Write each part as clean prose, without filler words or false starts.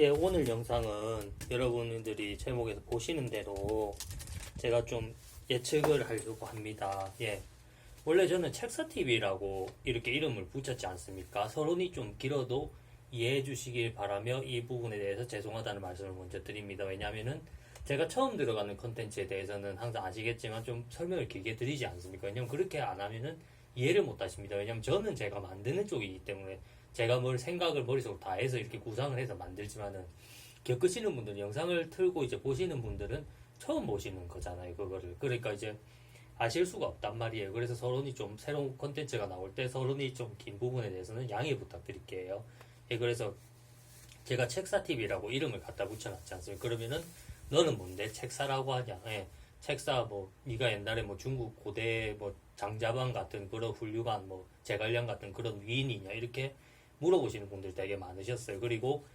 예, 오늘 영상은 여러분들이 제목에서 보시는 대로 제가 좀 예측을 하려고 합니다. 예. 원래 저는 책사TV라고 이렇게 이름을 붙였지 않습니까? 서론이 좀 길어도 이해해 주시길 바라며 이 부분에 대해서 죄송하다는 말씀을 먼저 드립니다. 왜냐하면은 제가 처음 들어가는 컨텐츠에 대해서는 항상 아시겠지만 좀 설명을 길게 드리지 않습니까? 왜냐면 그렇게 안 하면은 이해를 못 하십니다. 왜냐면 저는 제가 만드는 쪽이기 때문에 제가 뭘 생각을 머릿속으로 다 해서 이렇게 구상을 해서 만들지만은 겪으시는 분들, 영상을 틀고 이제 보시는 분들은 처음 보시는 거잖아요, 그거를. 그러니까 이제 아실 수가 없단 말이에요. 그래서 서론이 좀 새로운 콘텐츠가 나올 때 서론이 좀 긴 부분에 대해서는 양해 부탁드릴게요. 예, 그래서 제가 책사TV라고 이름을 갖다 붙여놨지 않습니까? 그러면은 너는 뭔데 책사라고 하냐? 예, 책사 뭐 네가 옛날에 뭐 중국 고대 뭐 장자방 같은 그런 훌륭한 뭐 제갈량 같은 그런 위인이냐 이렇게 물어보시는 분들 되게 많으셨어요. 그리고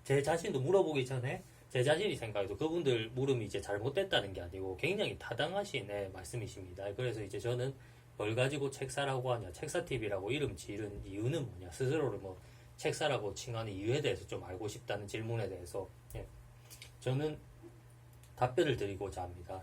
제 자신도 물어보기 전에 제 자신이 생각해도 그분들 물음이 이제 잘못됐다는 게 아니고 굉장히 타당하신 말씀이십니다. 그래서 이제 저는 뭘 가지고 책사라고 하냐, 책사TV라고 이름 지은 이유는 뭐냐, 스스로를 뭐 책사라고 칭하는 이유에 대해서 좀 알고 싶다는 질문에 대해서 저는 답변을 드리고자 합니다.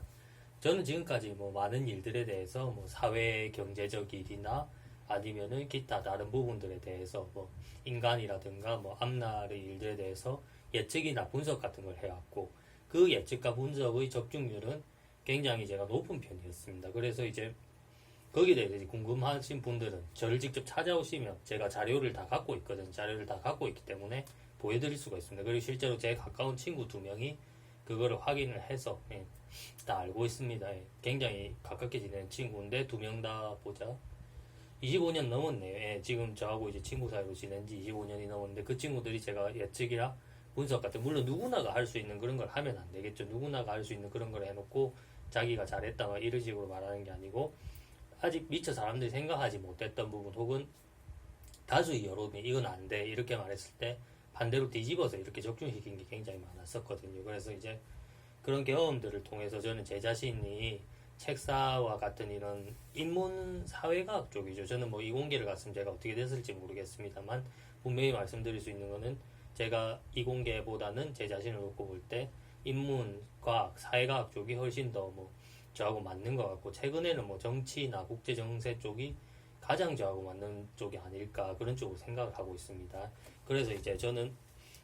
저는 지금까지 뭐 많은 일들에 대해서 뭐 사회 경제적 일이나 아니면은 기타 다른 부분들에 대해서 뭐 인간이라든가 뭐 앞날의 일들에 대해서 예측이나 분석 같은 걸 해왔고 그 예측과 분석의 적중률은 굉장히 제가 높은 편이었습니다. 그래서 이제 거기에 대해서 궁금하신 분들은 저를 직접 찾아오시면 제가 자료를 다 갖고 있거든요. 자료를 다 갖고 있기 때문에 보여드릴 수가 있습니다. 그리고 실제로 제 가까운 친구 2명이 그거를 확인을 해서 다 알고 있습니다. 굉장히 가깝게 지내는 친구인데 2명 다 보자 25년 넘었네요. 지금 저하고 이제 친구 사이로 지낸 지 25년이 넘었는데 그 친구들이 제가 예측이랑 분석 같은 물론 누구나가 할 수 있는 그런 걸 하면 안 되겠죠. 누구나가 할 수 있는 그런 걸 해놓고 자기가 잘했다 막 이런 식으로 말하는 게 아니고 아직 미처 사람들이 생각하지 못했던 부분 혹은 다수의 여론이 이건 안 돼 이렇게 말했을 때 반대로 뒤집어서 이렇게 적중시킨 게 굉장히 많았었거든요. 그래서 이제 그런 경험들을 통해서 저는 제 자신이 책사와 같은 이런 인문 사회과학 쪽이죠. 저는 뭐 이공계를 갔으면 제가 어떻게 됐을지 모르겠습니다만 분명히 말씀드릴 수 있는 거는 제가 이공계보다는 제 자신을 놓고 볼 때 인문과학, 사회과학 쪽이 훨씬 더 뭐 저하고 맞는 것 같고 최근에는 뭐 정치나 국제정세 쪽이 가장 저하고 맞는 쪽이 아닐까 그런 쪽으로 생각을 하고 있습니다. 그래서 이제 저는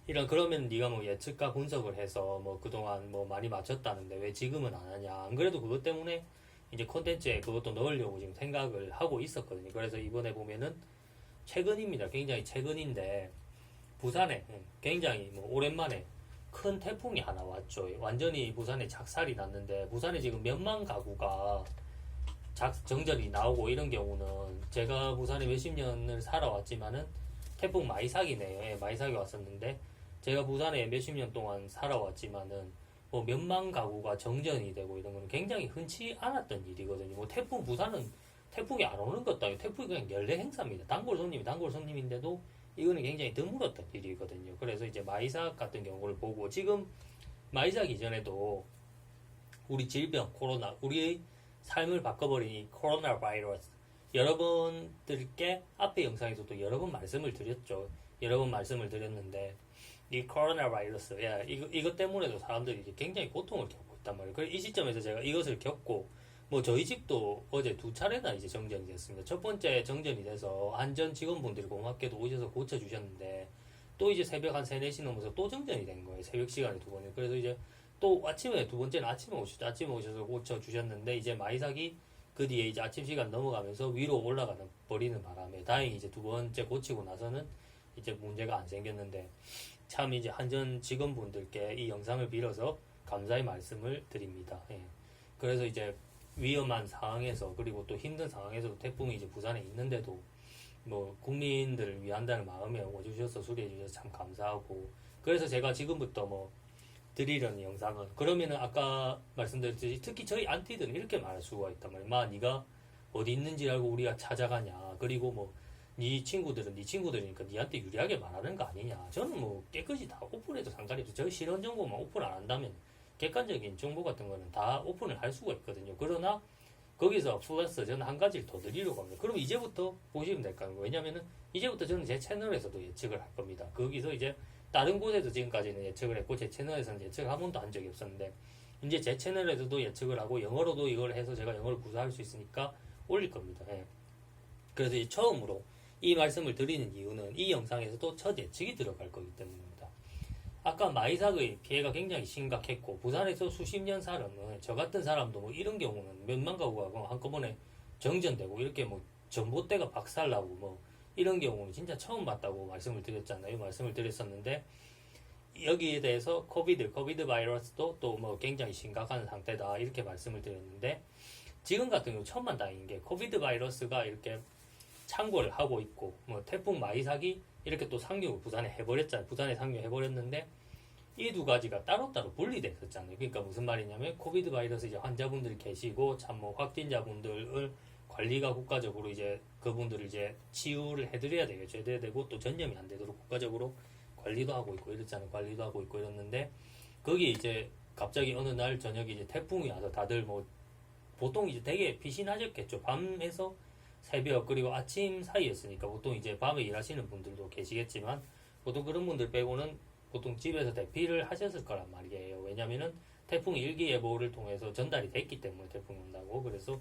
이런 그러면 네가 뭐 예측과 분석을 해서 뭐 그동안 뭐 많이 맞췄다는데 왜 지금은 안 하냐. 안 그래도 그것 때문에 이제 콘텐츠에 그것도 넣으려고 지금 생각을 하고 있었거든요. 그래서 이번에 보면은 최근입니다. 굉장히 최근인데 부산에 굉장히 뭐 오랜만에 큰 태풍이 하나 왔죠. 완전히 부산에 작살이 났는데 부산에 지금 몇만 가구가 정전이 나오고 이런 경우는 제가 부산에 몇십 년을 살아왔지만은 태풍 마이삭이네요. 마이삭이 왔었는데 제가 부산에 몇십 년 동안 살아왔지만은 뭐 몇만 가구가 정전이 되고 이런 거는 굉장히 흔치 않았던 일이거든요. 뭐 태풍 부산은 태풍이 안 오는 것도 아니고 태풍이 그냥 연례 행사입니다. 단골 손님인데도 이거는 굉장히 드물었던 일이거든요. 그래서 이제 마이삭 같은 경우를 보고 지금 마이삭 이전에도 우리 질병 코로나 우리의 삶을 바꿔버린 이 코로나 바이러스 여러분들께 앞에 영상에서도 여러 번 말씀을 드렸죠. 여러 번 말씀을 드렸는데 이 코로나 바이러스 이것 때문에도 사람들이 굉장히 고통을 겪고 있단 말이에요. 그래서 이 시점에서 제가 이것을 겪고 뭐 저희 집도 어제 2차례나 이제 정전이 됐습니다. 첫 번째 정전이 돼서 안전 직원분들이 고맙게도 오셔서 고쳐주셨는데 또 이제 새벽 한 3, 4시 넘어서 또 정전이 된 거예요. 새벽 시간에 2번에. 그래서 이제 또 아침에 두 번째는 아침에 오셔서 고쳐주셨는데 이제 마이삭이 그 뒤에 이제 아침 시간 넘어가면서 위로 올라가는 버리는 바람에 다행히 이제 2번째 고치고 나서는 이제 문제가 안 생겼는데 참 이제 한전 직원분들께 이 영상을 빌어서 감사의 말씀을 드립니다. 그래서 이제 위험한 상황에서 그리고 또 힘든 상황에서도 태풍이 이제 부산에 있는데도 뭐 국민들을 위한다는 마음에 와주셔서 수리해 주셔서 참 감사하고 그래서 제가 지금부터 뭐 드리려는 영상은 그러면은 아까 말씀드렸듯이 특히 저희 안티들은 이렇게 말할 수가 있단 말이에요. 마 네가 어디 있는지 알고 우리가 찾아가냐. 그리고 뭐 네 친구들은 네 친구들이니까 네한테 유리하게 말하는 거 아니냐. 저는 뭐 깨끗이 다 오픈해도 상관이 없어요. 저희 실현 정보만 오픈 안 한다면 객관적인 정보 같은 거는 다 오픈을 할 수가 있거든요. 그러나 거기서 플러스 저는 한 가지를 더 드리려고 합니다. 그럼 이제부터 보시면 될 거예요. 왜냐면은 이제부터 저는 제 채널에서도 예측을 할 겁니다. 거기서 이제 다른 곳에서 지금까지는 예측을 했고 제 채널에서는 예측을 한 번도 한 적이 없었는데 이제 제 채널에서도 예측을 하고 영어로도 이걸 해서 제가 영어를 구사할 수 있으니까 올릴 겁니다. 예. 그래서 이제 처음으로 이 말씀을 드리는 이유는 이 영상에서도 첫 예측이 들어갈 거기 때문입니다. 아까 마이삭의 피해가 굉장히 심각했고 부산에서 수십 년 살았는 저 같은 사람도 뭐 이런 경우는 몇만 가구가 한꺼번에 정전되고 이렇게 뭐 전봇대가 박살나고 뭐 이런 경우는 진짜 처음 봤다고 말씀을 드렸잖아요. 말씀을 드렸었는데 여기에 대해서 코비드 바이러스도 또 뭐 굉장히 심각한 상태다 이렇게 말씀을 드렸는데 지금 같은 경우 천만다행인 게 코비드 바이러스가 이렇게 창궐을 하고 있고 뭐 태풍 마이삭이 이렇게 또 상륙을 부산에 해버렸잖아요. 부산에 상륙해버렸는데 이 두 가지가 따로따로 분리됐었잖아요. 그러니까 무슨 말이냐면 코비드 바이러스 이제 환자분들이 계시고 참 뭐 확진자분들을 관리가 국가적으로 이제 그분들을 이제 치유를 해드려야 되겠죠. 해드려야 되고 또 전염이 안 되도록 국가적으로 관리도 하고 있고 이랬잖아요. 관리도 하고 있고 이랬는데 거기 이제 갑자기 어느 날 저녁에 이제 태풍이 와서 다들 뭐 보통 이제 되게 피신하셨겠죠. 밤에서 새벽 그리고 아침 사이였으니까 보통 이제 밤에 일하시는 분들도 계시겠지만 보통 그런 분들 빼고는 보통 집에서 대피를 하셨을 거란 말이에요. 왜냐면은 태풍 일기예보를 통해서 전달이 됐기 때문에 태풍이 온다고. 그래서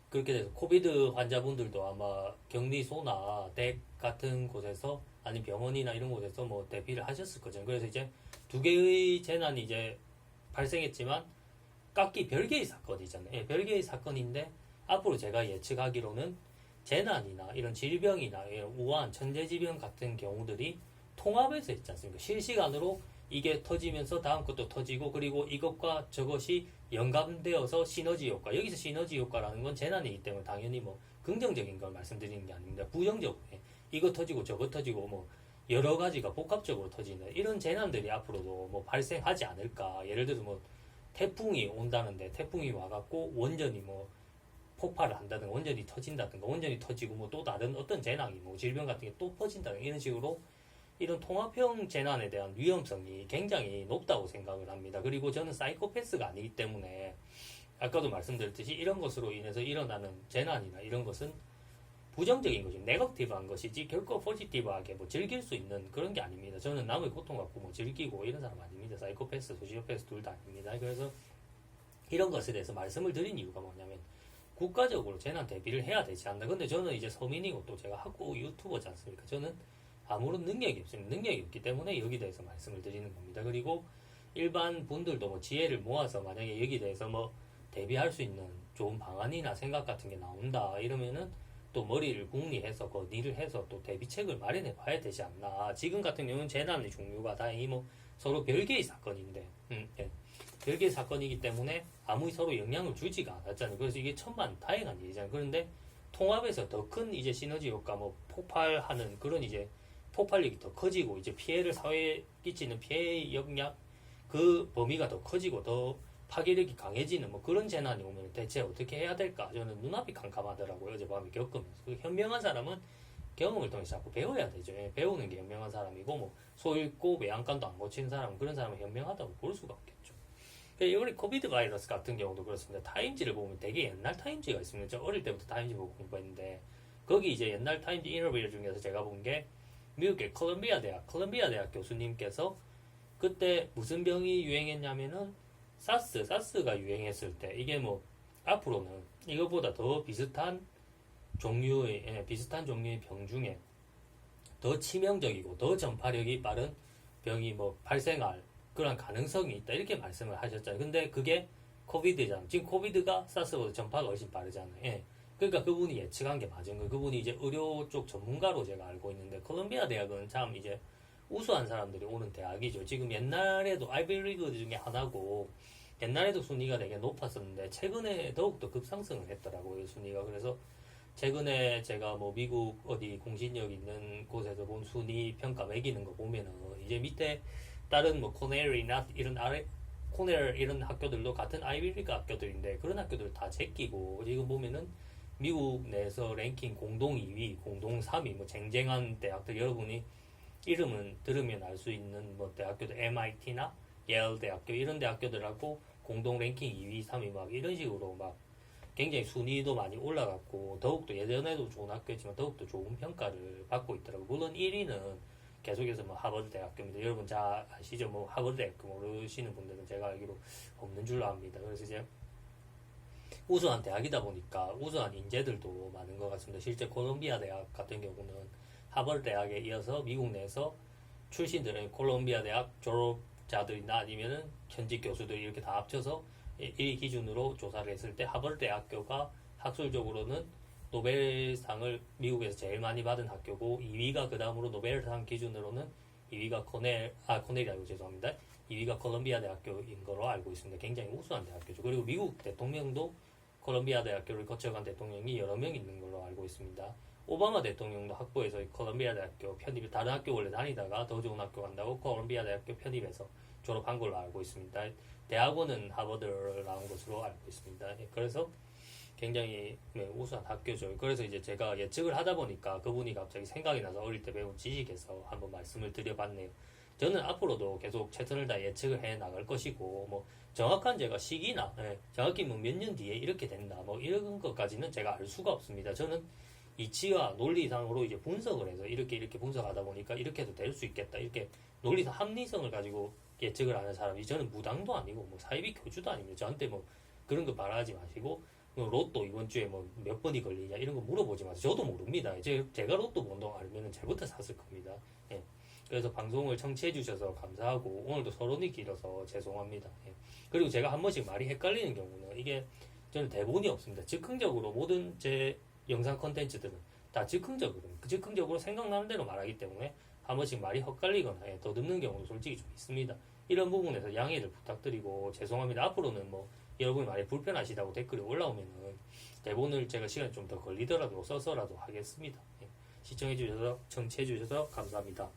그렇게 돼서 코비드 환자분들도 아마 격리소나 댁 같은 곳에서 아니 병원이나 이런 곳에서 뭐 대피를 하셨을 거죠. 그래서 이제 두 개의 재난이 이제 발생했지만 각기 별개의 사건이잖아요. 예, 별개의 사건인데 앞으로 제가 예측하기로는 재난이나 이런 질병이나 이런 우한, 천재지변 같은 경우들이 통합해서 있지 않습니까? 실시간으로 이게 터지면서 다음 것도 터지고 그리고 이것과 저것이 연관되어서 시너지 효과. 여기서 시너지 효과라는 건 재난이기 때문에 당연히 뭐 긍정적인 걸 말씀드리는 게 아닙니다. 부정적으로 이거 터지고 저거 터지고 뭐 여러 가지가 복합적으로 터지는 이런 재난들이 앞으로도 뭐 발생하지 않을까. 예를 들어서 뭐 태풍이 온다는데 태풍이 와갖고 원전이 뭐 폭발을 한다든가 원전이 터진다든가 원전이 터지고 뭐 또 다른 어떤 재난이 뭐 질병 같은 게 또 퍼진다든가 이런 식으로 이런 통합형 재난에 대한 위험성이 굉장히 높다고 생각을 합니다. 그리고 저는 사이코패스가 아니기 때문에 아까도 말씀드렸듯이 이런 것으로 인해서 일어나는 재난이나 이런 것은 부정적인 것이 네거티브한 것이지 결코 포지티브하게 뭐 즐길 수 있는 그런 게 아닙니다. 저는 남의 고통 갖고 뭐 즐기고 이런 사람 아닙니다. 사이코패스, 소시오패스 둘 다 아닙니다. 그래서 이런 것에 대해서 말씀을 드린 이유가 뭐냐면 국가적으로 재난 대비를 해야 되지 않나. 근데 저는 이제 서민이고 또 제가 학고 유튜버지 않습니까? 저는 아무런 능력이 없습니다. 능력이 없기 때문에 여기 대해서 말씀을 드리는 겁니다. 그리고 일반 분들도 뭐 지혜를 모아서 만약에 여기 대해서 뭐 대비할 수 있는 좋은 방안이나 생각 같은 게 나온다 이러면은 또 머리를 궁리해서 건의를 해서 또 대비책을 마련해 봐야 되지 않나. 지금 같은 경우는 재난의 종류가 다행히 뭐 서로 별개의 사건인데 예. 별개의 사건이기 때문에 아무 서로 영향을 주지가 않았잖아요. 그래서 이게 천만 다행한 일이잖아요. 그런데 통합해서 더 큰 이제 시너지 효과 뭐 폭발하는 그런 이제 폭발력이 더 커지고 이제 피해를 사회에 끼치는 피해의 역량 그 범위가 더 커지고 더 파괴력이 강해지는 뭐 그런 재난이 오면 대체 어떻게 해야 될까? 저는 눈앞이 캄캄하더라고요. 어젯밤에 겪으면서. 그 현명한 사람은 경험을 통해서 자꾸 배워야 되죠. 예, 배우는 게 현명한 사람이고 뭐 소잃고 외양간도 안 고치는 사람 그런 사람은 현명하다고 볼 수가 없겠죠. 우리 코비드 바이러스 같은 경우도 그렇습니다. 타임지를 보면 되게 옛날 타임지가 있습니다. 저 어릴 때부터 타임지 보고 공부했는데 거기 이제 옛날 타임지 인터뷰 중에서 제가 본 게 미국의 콜롬비아 대학 교수님께서 그때 무슨 병이 유행했냐면은 사스가 유행했을 때 이게 뭐 앞으로는 이것보다 더 비슷한 종류의 병 중에 더 치명적이고 더 전파력이 빠른 병이 뭐 발생할 그런 가능성이 있다 이렇게 말씀을 하셨잖아요. 근데 그게 코비드잖아요. 지금 코비드가 사스보다 전파가 훨씬 빠르잖아요. 예. 그러니까 그분이 예측한 게 맞은 거예요. 그분이 이제 의료 쪽 전문가로 제가 알고 있는데 콜롬비아 대학은 참 이제 우수한 사람들이 오는 대학이죠. 지금 옛날에도 아이비리그 중에 하나고 옛날에도 순위가 되게 높았었는데 최근에 더욱더 급상승을 했더라고요. 순위가. 그래서 최근에 제가 뭐 미국 어디 공신력 있는 곳에서 본 순위 평가 매기는 거 보면은 이제 밑에 다른 뭐 코넬이나 이런 코넬 이런 학교들도 같은 아이비리그 학교들인데 그런 학교들 다 제끼고 지금 보면은 미국 내에서 랭킹 공동 2위, 공동 3위 뭐 쟁쟁한 대학들 여러분이 이름은 들으면 알 수 있는 뭐 대학교들 MIT나 예일 대학교 이런 대학교들하고 공동 랭킹 2위, 3위 막 이런 식으로 막 굉장히 순위도 많이 올라갔고 더욱더 예전에도 좋은 학교였지만 더욱더 좋은 평가를 받고 있더라고요. 물론 1위는 계속해서 뭐 하버드 대학교입니다. 여러분 잘 아시죠? 뭐 하버드 대학교 모르시는 분들은 제가 알기로 없는 줄로 압니다. 그래서 이제 우수한 대학이다 보니까 우수한 인재들도 많은 것 같습니다. 실제 콜롬비아 대학 같은 경우는 하버드 대학에 이어서 미국 내에서 출신들은 콜롬비아 대학 졸업자들이나 아니면은 현직 교수들 이렇게 다 합쳐서 이 기준으로 조사를 했을 때 하버드 대학교가 학술적으로는 노벨상을 미국에서 제일 많이 받은 학교고 2위가 그 다음으로 노벨상 기준으로는 2위가 코넬이라고 죄송합니다. 2위가 콜롬비아 대학교인 거로 알고 있습니다. 굉장히 우수한 대학교죠. 그리고 미국 대통령도 콜롬비아 대학교를 거쳐간 대통령이 여러 명 있는 걸로 알고 있습니다. 오바마 대통령도 학부에서 콜롬비아 대학교 편입, 다른 학교 원래 다니다가 더 좋은 학교 간다고 콜롬비아 대학교 편입해서 졸업한 걸로 알고 있습니다. 대학원은 하버드를 나온 것으로 알고 있습니다. 그래서 굉장히 우수한 학교죠. 그래서 이제 제가 예측을 하다 보니까 그분이 갑자기 생각이 나서 어릴 때 배운 지식에서 한번 말씀을 드려봤네요. 저는 앞으로도 계속 최선을 다 예측을 해 나갈 것이고, 뭐, 정확한 제가 시기나, 정확히 뭐 몇 년 뒤에 이렇게 된다, 뭐 이런 것까지는 제가 알 수가 없습니다. 저는 이치와 논리상으로 이제 분석을 해서 이렇게 분석하다 보니까 이렇게 해도 될 수 있겠다. 이렇게 논리상 합리성을 가지고 예측을 하는 사람이 저는 무당도 아니고 뭐 사이비 교주도 아닙니다. 저한테 뭐 그런 거 말하지 마시고 로또 이번 주에 뭐 몇 번이 걸리냐 이런 거 물어보지 마세요. 저도 모릅니다. 제가 로또 번호 알면은 잘부터 샀을 겁니다. 예. 그래서 방송을 청취해 주셔서 감사하고 오늘도 서론이 길어서 죄송합니다. 예. 그리고 제가 한 번씩 말이 헷갈리는 경우는 이게 저는 대본이 없습니다. 즉흥적으로 모든 제 영상 컨텐츠들은 다 즉흥적으로 생각나는 대로 말하기 때문에 한 번씩 말이 헛갈리거나 더듬는 경우도 솔직히 좀 있습니다. 이런 부분에서 양해를 부탁드리고 죄송합니다. 앞으로는 뭐 여러분이 많이 불편하시다고 댓글이 올라오면은 대본을 제가 시간이 좀 더 걸리더라도 써서라도 하겠습니다. 시청해주셔서 청취해주셔서 감사합니다.